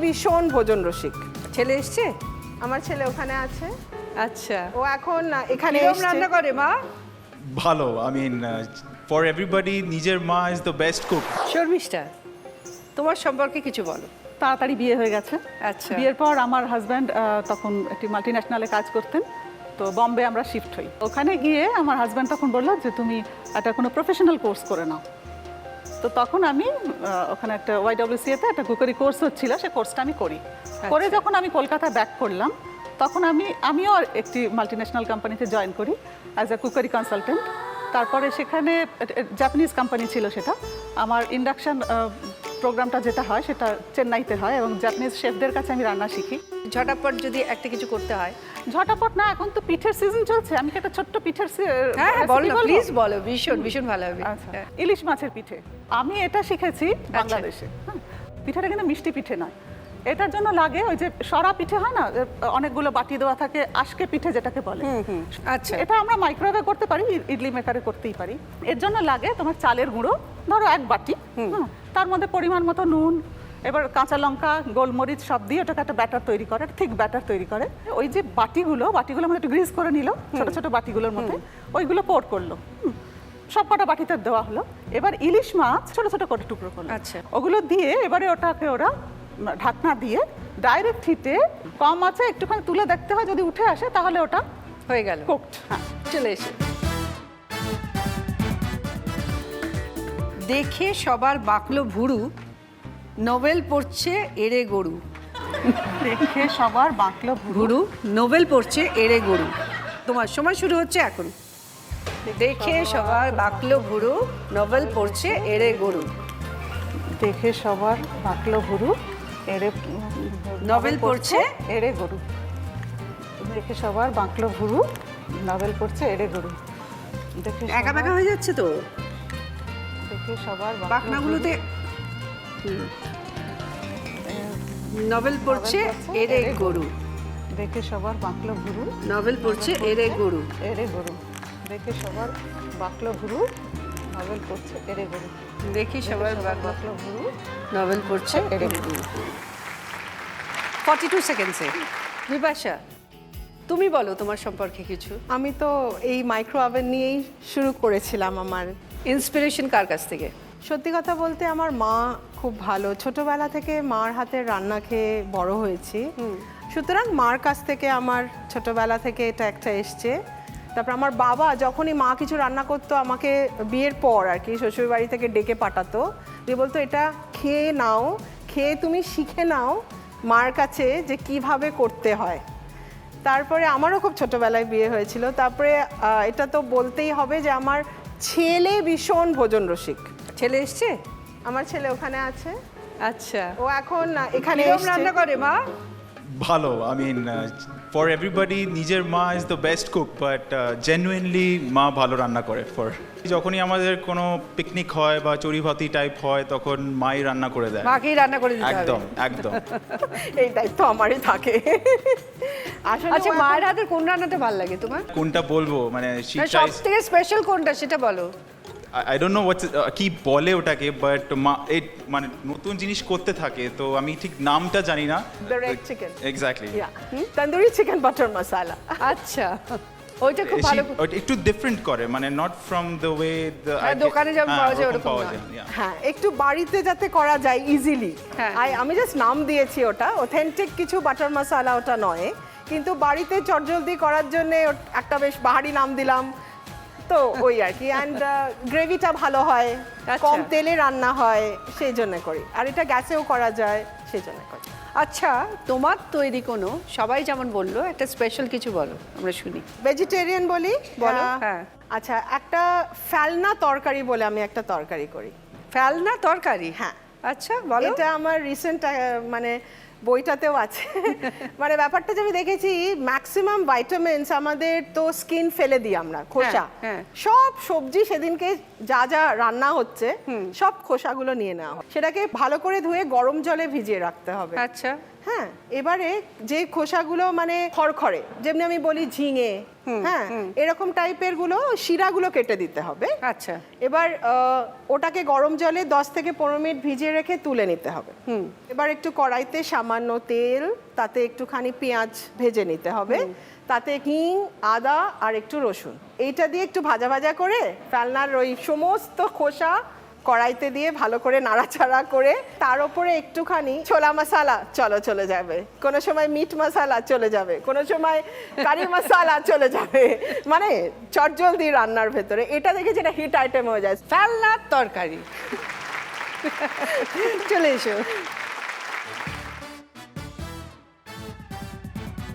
ভীষণ ভোজন রসিক। ছেলে এসছে? আমার ছেলে ওখানে আছে। আচ্ছা, ও এখন এখানে কিরকম রান্না করে মা? ভালো। আই মিন ফর এভরিবডি, নিজের মা is the best cook. Sharmishtha, তোমার সম্পর্কে কিছু বলো। তাড়াতাড়ি বিয়ে হয়ে গেছে। আচ্ছা। বিয়ের পর আমার হাজব্যান্ড তখন একটি মাল্টিন্যাশনালে কাজ করতেন, তো বম্বে আমরা শিফট হই। ওখানে গিয়ে আমার হাজব্যান্ড তখন বললো যে তুমি একটা কোনো প্রফেশনাল কোর্স করে নাও। তো তখন আমি ওখানে একটা ওয়াইডব্লিউসিএতে একটা কুকারি কোর্স হচ্ছিল, সেই কোর্সটা আমি করি। করে যখন আমি কলকাতা ব্যাক করলাম, তখন আমিও একটি মাল্টিন্যাশনাল কোম্পানিতে জয়েন করি অ্যাজ এ কুকারি কনসালটেন্ট। তারপরে সেখানে জাপানিজ কোম্পানি ছিল সেটা। আমার ইন্ডাকশন প্রোগ্রামটা যেটা হয় সেটা চেন্নাইতে হয় এবং জাপানিজ শেফদের কাছে আমি রান্না শিখি। ঝটাপট যদি একটা কিছু করতে হয়। ঝটাপট না, এখন তো পিঠের সিজন চলছে, আমি কি একটা ছোট্ট পিঠের হ্যাঁ বলো, recipe বলবো? প্লিজ বলো, ভীষণ ভীষণ ভালো হবে। আচ্ছা, ইলিশ মাছের পিঠে আমি এটা শিখেছি বাংলাদেশে। হ্যাঁ, পিঠাটা কিন্তু মিষ্টি পিঠে নয়। এটার জন্য লাগে ওই যে সরা পিঠে হয় না, অনেকগুলো বাটি দেওয়া থাকে, আশকে পিঠে যেটাকে বলে। আচ্ছা, এটা আমরা মাইক্রোওয়েভে করতে পারি, ইডলি মেকারে করতেই পারি। এর জন্য লাগে তোমার চালের গুঁড়ো, ধরো 1 বাটি, তার মধ্যে পরিমাণ মতো নুন, এবার কাঁচা লঙ্কা, গোলমরিচ সব দিয়ে ওটাকে একটা ব্যাটার তৈরি করে, ঠিক ব্যাটার তৈরি করে। ওই যে বাটিগুলোর মধ্যে একটু গ্রিস করে নিল, ছোট ছোট বাটিগুলোর মধ্যে ওইগুলো পোর করলো, সব কটা বাটিতে দেওয়া হলো। এবার ইলিশ মাছ ছোট ছোট করে টুকরো করলো। আচ্ছা। ওগুলো দিয়ে এবারে ওটাকে ওরা ঢাকনা দিয়ে ডাইরেক্ট হিটে কম আছে একটুখানি তুলে দেখতে হয়, যদি উঠে আসে তাহলে ওটা হয়ে গেল, কুকড। হ্যাঁ, চলে এসে দেখে সবার বাকলো ভুরু, নোবেল পড়ছে এড়ে গরু। দেখে সবার বাঁকলো ভুরু, নোবেল পড়ছে এড়ে গরু। তোমার সময় শুরু হচ্ছে এখন। দেখে সবার বাকলো ভুরু, নোবেল পড়ছে এড়ে গরু। দেখে সবার বাঁকলো ভুরু, এড়ে নভেল পড়ছে এড়ে গরু। দেখে সবার বাঁকলো ভুরু, নভেল পড়ছে এড়ে গরু। দেখে একা বেকা হয়ে যাচ্ছে তো দেখে সবার বাকনাগুলোতে। নভেল পড়ছে এড়ে গরু, দেখে সবার বাঁকলো ভুরু, নভেল পড়ছে এড়ে গরু। এড়ে গরু। দেখে সবার বাঁকলো ভুরু, নভেল পড়ছে এড়ে গরু। দেখি সবার বাঁকলো ভুরু, নভেল পড়ছে এড়ে গরু। 42 সেকেন্ডসে। বিপাশা, তুমি বলো তোমার সম্পর্কে কিছু। আমি তো এই মাইক্রো ওভেন নিয়েই শুরু করেছিলাম আমার। ইন্সপিরেশন কার কাছ থেকে? সত্যি কথা বলতে আমার মা খুব ভালো, ছোটবেলা থেকে মার হাতের রান্না খেয়ে বড় হয়েছি। সুতরাং মার কাছ থেকে আমার ছোটবেলা থেকে এটা একটা এসছে। তারপর আমার বাবা যখনই মা কিছু রান্না করতো আমাকে বিয়ের পর আর কি শ্বশুর বাড়ি থেকে ডেকে পাঠাতো, দিয়ে বলতো এটা খেয়ে নাও, খেয়ে তুমি শিখে নাও মার কাছে যে কিভাবে করতে হয়। তারপরে আমারও খুব ছোটবেলায় বিয়ে হয়েছিল। তারপরে এটা তো বলতেই হবে যে আমার ছেলে ভীষণ ভোজন রসিক। ছেলে এসছে? আমার ছেলে ওখানে আছে। আচ্ছা, ও এখন এখানে কিরকম এসছে। রান্না করে মা? ভালো। আই মিন ফর এভরিবডি, নিজের মা is the best cook, but genuinely মা ভালো রান্না করে। যখনই আমাদের কোনো পিকনিক হয় বা চড়িভাতি টাইপ হয় তখন মাই রান্না করে দেয়। মাকেই রান্না করে দিতে হবে। একদম একদম। এই দায়িত্ব আমারই থাকে। আসলে আচ্ছা, ও এখন- মায়ের হাতের কোন রান্নাটা ভালো লাগে তোমার? কোনটা বলবো, মানে সব থেকে স্পেশাল কোনটা সেটা বলো। আই ডোন্ট নো হোয়াটস কি বলে ওটাকে, বাট মা এই মানে নতুন জিনিস করতে থাকে, তো আমি ঠিক নামটা জানি না। The red chicken. Exactly. Tandoori chicken butter masala. আচ্ছা, ওইটা খুব ভালো। একটু ডিফারেন্ট করে, মানে নট ফ্রম দ্য ওয়ে দোকানে যেমন পাওয়া যায় ওরকম পাওয়া নয়। যায়। yeah. হ্যাঁ, একটু বাড়িতে যাতে করা যায় ইজিলি। হ্যাঁ। আমি জাস্ট নাম দিয়েছি, ওটা অথেন্টিক কিছু বাটার মশালা ওটা নয়, কিন্তু বাড়িতে চটজলদি করার জন্য একটা বেশ বাহারি নাম দিলাম, তো ওই আর কি। অ্যান্ড গ্রেভিটা ভালো হয়, আচ্ছা। কম তেলে রান্না হয়, সেই জন্য করি। আর এটা গ্যাসেও করা যায়, সেই জন্য করি। আচ্ছা, তোমার তৈরি কোনো, সবাই যেমন বললো, একটা স্পেশাল কিছু বলো আমরা শুনি। ভেজিটেরিয়ান বলি, বলো। আহ, হ্যাঁ। আচ্ছা, একটা ফেলনা তরকারি বলে আমি একটা তরকারি করি। ফেলনা তরকারি? হ্যাঁ। আচ্ছা, বলো। এটা আমার রিসেন্ট মানে বইটাতেও আছে। মানে ব্যাপারটা যে আমি দেখেছি, ম্যাক্সিমাম ভাইটামিনস আমাদের তো স্কিন ফেলে দিই আমরা, খোসা। হ্যাঁ। সব সবজি সেদিনকে যা যা রান্না হচ্ছে সব খোসাগুলো নিয়ে নেওয়া হয়, সেটাকে ভালো করে ধুয়ে গরম জলে ভিজিয়ে রাখতে হবে। আচ্ছা। হ্যাঁ, এবারে যে খোসাগুলো মানে খড়খড়ে, যেমনি আমি বলি ঝিঙে, হ্যাঁ এরকম টাইপের গুলো শিরাগুলো কেটে দিতে হবে। আচ্ছা, এবার ওটাকে গরম জলে 10 থেকে 15 মিনিট ভিজিয়ে রেখে তুলে নিতে হবে। এবার একটু কড়াইতে সামান্য তেল, তাতে একটুখানি পেঁয়াজ ভেজে নিতে হবে, তাতে হিং, আদা আর একটু রসুন, এইটা দিয়ে একটু ভাজা ভাজা করে ফেলনার ওই সমস্ত খোসা কড়াইতে দিয়ে ভালো করে নাড়াচাড়া করে তার উপরে একটুখানি ছোলা মশলা চলে যাবে, কোনো সময় মিট মশলা চলে যাবে, কোনো সময় কারি মশলা চলে যাবে, মানে চটজলদি রান্নার ভেতরে এটা দেখে যেটা হিট আইটেম হয়ে যায়। ফেলনার তরকারি। চলে এসো।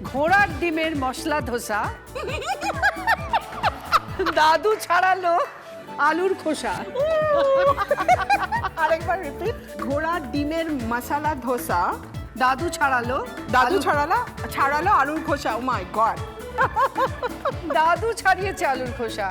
ঘোড়ার ডিমের মশলা ধোসা, দাদু ছাড়ালো আলুর খোসা। আরেকবার রিপিট, ঘোড়ার ডিমের মশলা ধোসা, দাদু ছাড়ালো ছাড়ালো আলুর খোসা। ও মাই গড, দাদু ছাড়িয়েছে আলুর খোসা।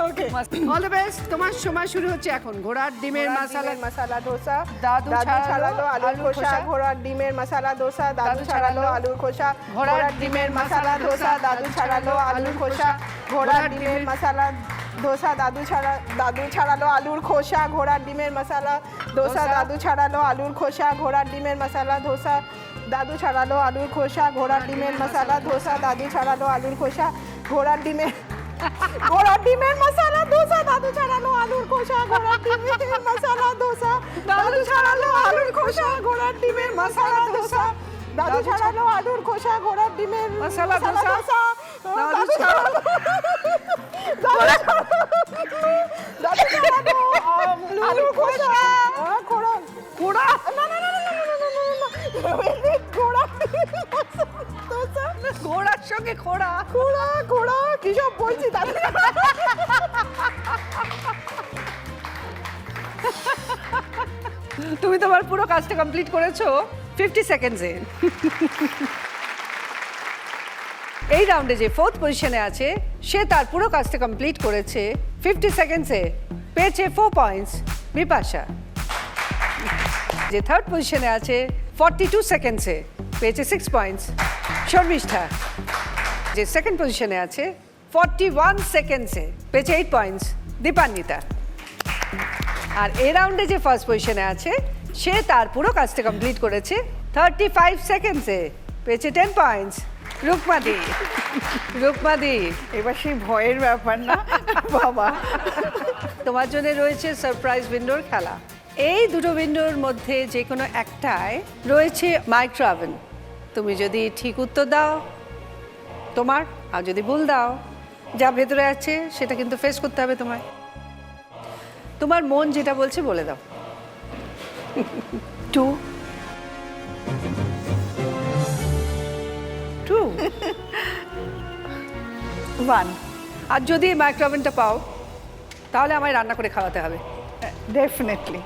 ওকে অল দ্য বেস্ট, তোমার সময় শুরু হচ্ছে এখন। ঘোড়ার ডিমের মশলা ধোসা, দাদু ছাড়ালো আলুর খোসা, ঘোড়ার ডিমের মশলা ধোসা, দাদু ছাড়ালো আলুর খোসা, ঘোড়ার ডিমের মশলা ধোসা, দাদু ছাড়ালো আলুর খোসা, ঘোড়ার ডিমের মশলা ধোসা, দাদু ছাড়ালো আলুর খোসা, ঘোড়ার ডিমের মশলা ধোসা, দাদু ছাড়ালো আলুর খোসা, ঘোড়ার ডিমের মশলা ধোসা, দাদু ছাড়ালো আলুর খোসা, ঘোড়ার ডিমের মশলা ধোসা, দাদু ছাড়ালো আলুর খোসা, ঘোড়ার ডিমের মশলা ধোসা, দাদু ছাড়ালো আলুর খোসা, ঘোড়ার ডিমের মশলা ধোসা, দাদু ছাড়ালো আলুর খোসা, ঘোড়ার ডিমের মশলা ধোসা, দাদু ছাড়ালো আলুর খোসা, ঘোড়ার ডিমের মশলা ধোসা, দাদু ছাড়ালো আলুর খোসা, ঘোড়া ঘোড়ার সঙ্গে খোড়া। ঘোড়া কি সব বলছি দাদু। তুমি তোমার পুরো কাজটা কমপ্লিট করেছো 50 সেকেন্ডসে। এই রাউন্ডে যে ফোর্থ পজিশনে আছে সে তার পুরো কাজটা কমপ্লিট করেছে 50 সেকেন্ডসে, পেয়েছে 4 পয়েন্টস বিপাশা। যে থার্ড পজিশনে আছে 42 সেকেন্ডসে, পেয়েছে 6 পয়েন্টস শর্মিষ্ঠা। যে সেকেন্ড পজিশনে আছে 41 সেকেন্ডসে, পেয়েছে 8 পয়েন্টস দীপান্বিতা। আর এই রাউন্ডে যে ফার্স্ট পজিশনে আছে সে তার পুরো কাজটা কমপ্লিট করেছে 35 সেকেন্ডসে, পেয়েছে 10 পয়েন্টস রূপমাদি। এবার সেই ভয়ের ব্যাপার না বাবা। তোমার জন্য রয়েছে সারপ্রাইজ উইন্ডোর খেলা। এই দুটো উইন্ডোর মধ্যে যে কোনো একটায় রয়েছে মাইক্রো ওভেন। তুমি যদি ঠিক উত্তর দাও তোমার, আর যদি ভুল দাও যা ভেতরে আছে সেটা কিন্তু ফেস করতে হবে তোমায়। তোমার মন যেটা বলছে বলে দাও। 2 1 আর যদি মাইক্রো ওভেনটা পাও তাহলে আমায় রান্না করে খাওয়াতে হবে। ডেফিনেটলি